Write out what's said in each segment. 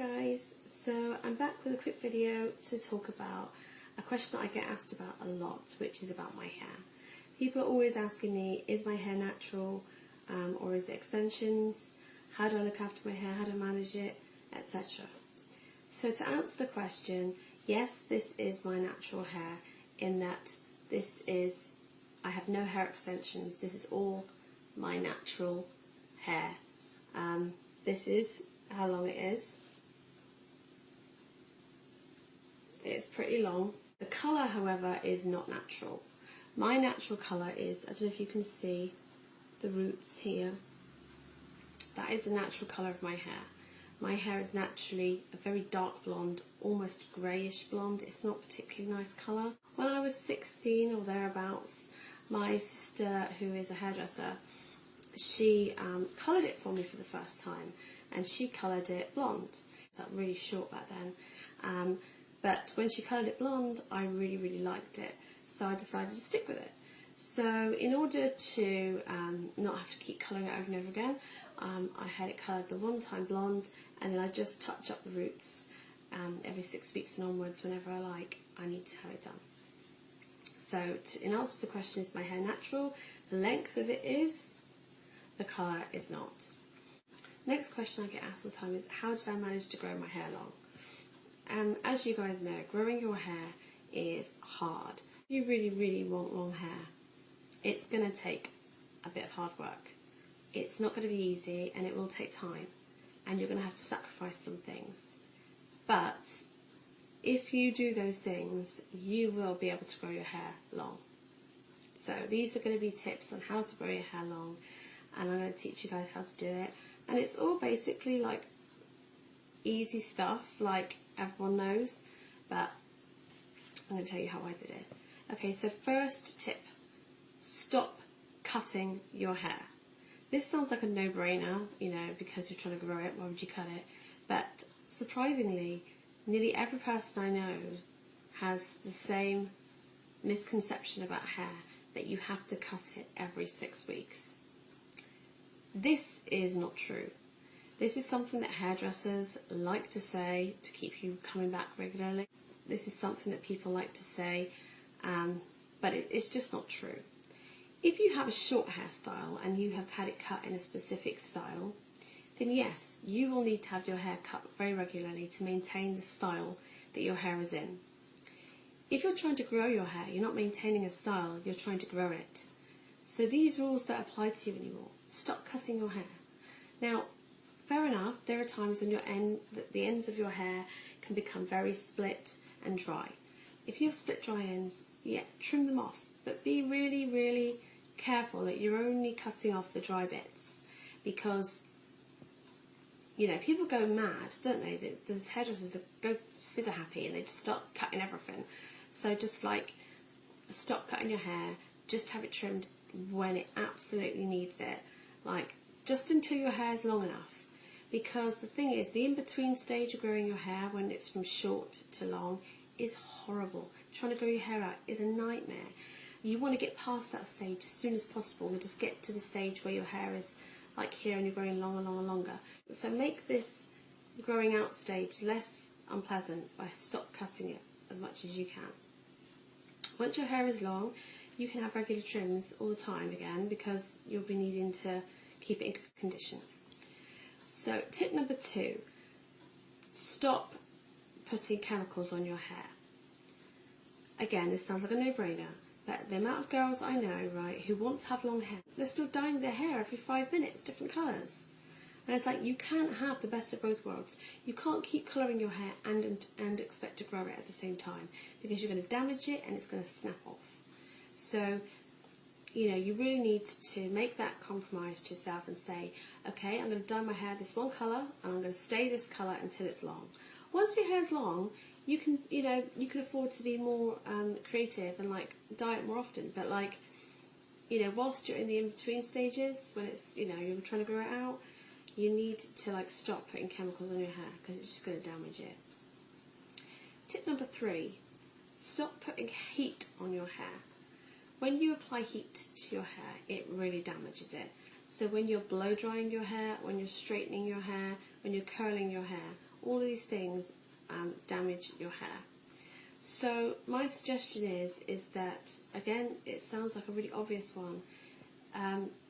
guys, so I'm back with a quick video to talk about a question that I get asked about a lot, which is about my hair. People are always asking me, is my hair natural or is it extensions? How do I look after my hair? How do I manage it? Etc. So to answer the question, yes, this is my natural hair in that I have no hair extensions. This is all my natural hair. This is how long it is. It's pretty long. The colour, however, is not natural. My natural colour is, I don't know if you can see the roots here. That is the natural colour of my hair. My hair is naturally a very dark blonde, almost greyish blonde. It's not a particularly nice colour. When I was 16 or thereabouts, my sister, who is a hairdresser, she coloured it for me for the first time, and she coloured it blonde. It was really short back then. But when she coloured it blonde, I really liked it, so I decided to stick with it. So in order to not have to keep colouring it over and over again, I had it coloured the one time blonde, and then I just touch up the roots every 6 weeks and onwards whenever I need to have it done. So in answer to the question, is my hair natural? The length of it is, the colour is not. Next question I get asked all the time is, how did I manage to grow my hair long? As you guys know, growing your hair is hard. If you really want long hair, it's going to take a bit of hard work. It's not going to be easy, and it will take time, and you're going to have to sacrifice some things. But if you do those things, you will be able to grow your hair long. So these are going to be tips on how to grow your hair long, and I'm going to teach you guys how to do it. And it's all basically like easy stuff, like everyone knows, but I'm going to tell you how I did it. Okay, so first tip, stop cutting your hair. This sounds like a no-brainer, you know, because you're trying to grow it, why would you cut it? But surprisingly, nearly every person I know has the same misconception about hair, that you have to cut it every 6 weeks. This is not true. This is something that hairdressers like to say to keep you coming back regularly. This is something that people like to say, but it's just not true. If you have a short hairstyle and you have had it cut in a specific style, then yes, you will need to have your hair cut very regularly to maintain the style that your hair is in. If you're trying to grow your hair, you're not maintaining a style, you're trying to grow it. So these rules don't apply to you anymore. Stop cutting your hair. Now, fair enough, there are times when the ends of your hair can become very split and dry. If you have split dry ends, yeah, trim them off, but be really careful that you're only cutting off the dry bits, because, you know, people go mad, don't they? There's hairdressers that go scissor happy and they just start cutting everything. So just like, stop cutting your hair, just have it trimmed when it absolutely needs it, like just until your hair is long enough. Because the thing is, the in-between stage of growing your hair, when it's from short to long, is horrible. Trying to grow your hair out is a nightmare. You want to get past that stage as soon as possible and just get to the stage where your hair is like here and you're growing longer and longer. So make this growing out stage less unpleasant by stop cutting it as much as you can. Once your hair is long, you can have regular trims all the time again, because you'll be needing to keep it in good condition. So tip number 2, stop putting chemicals on your hair. Again, this sounds like a no-brainer, but the amount of girls I know, right, who want to have long hair, they're still dyeing their hair every 5 minutes, different colours. And it's like, you can't have the best of both worlds. You can't keep colouring your hair and expect to grow it at the same time, because you're going to damage it and it's going to snap off. So, you know, you really need to make that compromise to yourself and say, okay, I'm going to dye my hair this one colour, and I'm going to stay this colour until it's long. Once your hair's long, you can, you know, you can afford to be more creative and like dye it more often. But like, you know, whilst you're in the in-between stages, when it's, you know, you're trying to grow it out, you need to like stop putting chemicals on your hair, because it's just going to damage it. Tip number 3, stop putting heat on your hair. When you apply heat to your hair, it really damages it. So when you're blow drying your hair, when you're straightening your hair, when you're curling your hair, All of these things damage your hair. So my suggestion is that, again, it sounds like a really obvious one,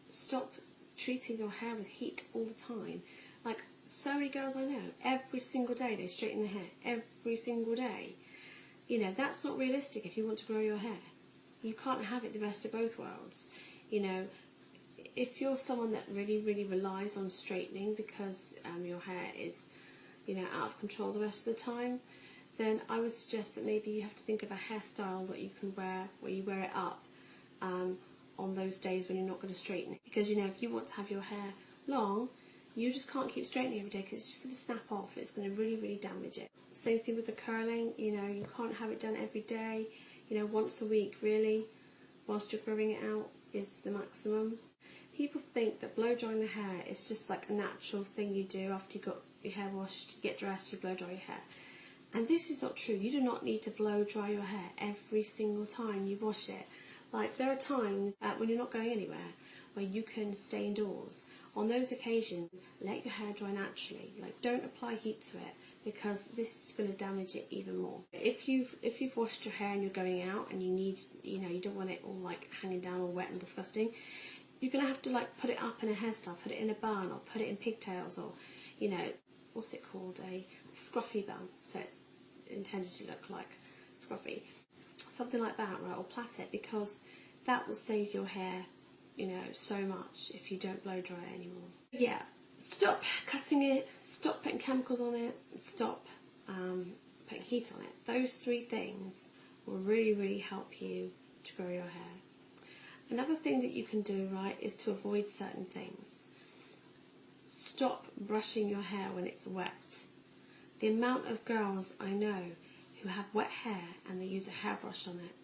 stop treating your hair with heat all the time. Like, so many girls I know, every single day they straighten their hair, every single day. You know, that's not realistic if you want to grow your hair. You can't have it the best of both worlds. You know, if you're someone that really, really relies on straightening because your hair is, you know, out of control the rest of the time, then I would suggest that maybe you have to think of a hairstyle that you can wear, where you wear it up on those days when you're not going to straighten it. Because, you know, if you want to have your hair long, you just can't keep straightening every day because it's just going to snap off. It's going to really, really damage it. Same thing with the curling. You know, you can't have it done every day. You know, once a week, really, whilst you're growing it out, is the maximum. People think that blow drying the hair is just like a natural thing you do after you got your hair washed, you get dressed, you blow dry your hair. And this is not true. You do not need to blow dry your hair every single time you wash it. Like, there are times when you're not going anywhere where you can stay indoors. On those occasions, let your hair dry naturally. Like, don't apply heat to it because this is going to damage it even more. If you've washed your hair and you're going out and you need, you know, you don't want it all like hanging down all wet and disgusting, you're going to have to like put it up in a hairstyle, put it in a bun or put it in pigtails or, you know, what's it called, a scruffy bun, so it's intended to look like scruffy, something like that, right, or plait it, because that will save your hair, you know, so much if you don't blow dry it anymore. Yeah, stop cutting it, stop putting chemicals on it, stop putting heat on it. Those three things will really, really help you to grow your hair. Another thing that you can do, right, is to avoid certain things. Stop brushing your hair when it's wet. The amount of girls I know who have wet hair and they use a hairbrush on it.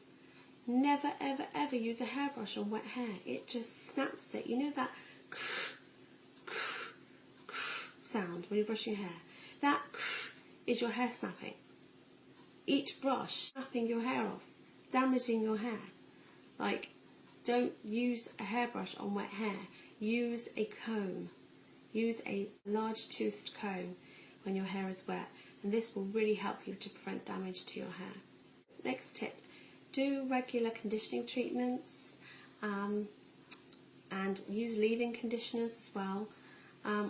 Never, ever, ever use a hairbrush on wet hair. It just snaps it. You know that sound when you're brushing your hair? That is your hair snapping. Each brush snapping your hair off, damaging your hair. Like, don't use a hairbrush on wet hair. Use a comb. Use a large toothed comb when your hair is wet, and this will really help you to prevent damage to your hair. Next tip, do regular conditioning treatments and use leave-in conditioners as well.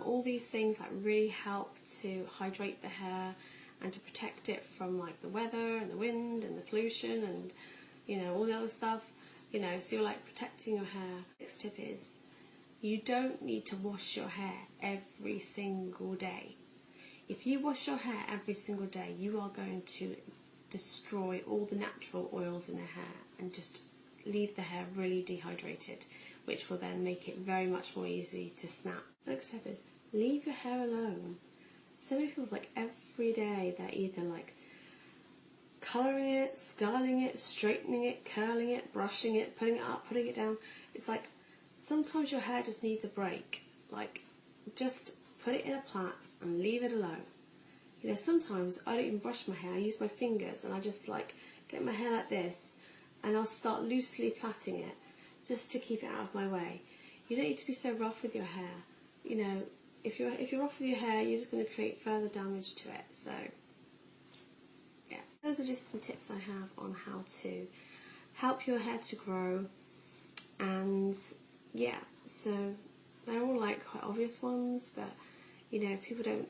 All these things that really help to hydrate the hair and to protect it from like the weather and the wind and the pollution and, you know, all the other stuff. You know, so you're like protecting your hair. Next tip is, you don't need to wash your hair every single day. If you wash your hair every single day, you are going to destroy all the natural oils in the hair and just leave the hair really dehydrated, which will then make it very much more easy to snap. Next tip is, leave your hair alone. So many people, like, every day they're either like colouring it, styling it, straightening it, curling it, brushing it, putting it up, putting it down. It's like, sometimes your hair just needs a break. Like, just put it in a plait and leave it alone. You know, sometimes I don't even brush my hair. I use my fingers and I just like get my hair like this and I'll start loosely plaiting it just to keep it out of my way. You don't need to be so rough with your hair. You know, if you're rough with your hair, you're just going to create further damage to it. So, yeah. Those are just some tips I have on how to help your hair to grow. And yeah, so they're all like quite obvious ones, but you know, if people don't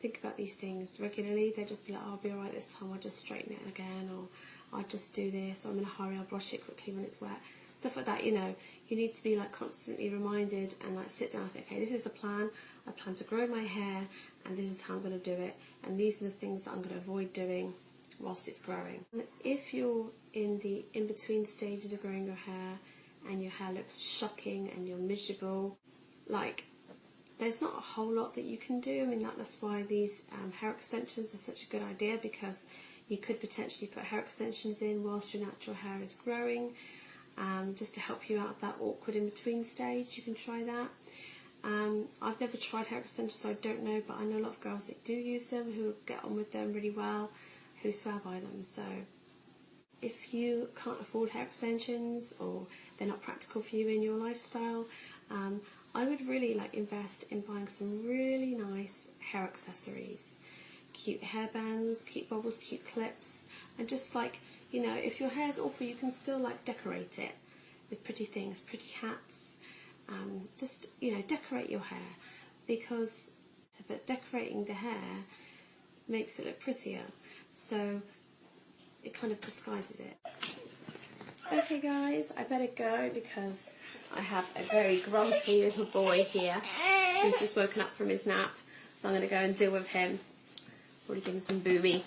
think about these things regularly, they just be like, oh, I'll be alright this time, I'll just straighten it again, or I'll just do this, or I'm in a hurry, I'll brush it quickly when it's wet. Stuff like that, you know, you need to be like constantly reminded and like sit down and think, okay, this is the plan, I plan to grow my hair and this is how I'm going to do it, and these are the things that I'm going to avoid doing whilst it's growing. And if you're in the in-between stages of growing your hair and your hair looks shocking and you're miserable, like, there's not a whole lot that you can do. I mean, that's why these hair extensions are such a good idea, because you could potentially put hair extensions in whilst your natural hair is growing, just to help you out of that awkward in-between stage. You can try that. I've never tried hair extensions, so I don't know, but I know a lot of girls that do use them, who get on with them really well, who swear by them. So if you can't afford hair extensions or they're not practical for you in your lifestyle, I would really like invest in buying some really nice hair accessories. Cute hairbands, cute bobbles, cute clips, and just like, you know, if your hair's awful, you can still like decorate it with pretty things, pretty hats. Just, you know, decorate your hair, because decorating the hair makes it look prettier, so it kind of disguises it. Okay guys, I better go because I have a very grumpy little boy here who's just woken up from his nap, so I'm going to go and deal with him. Probably give him some boomy.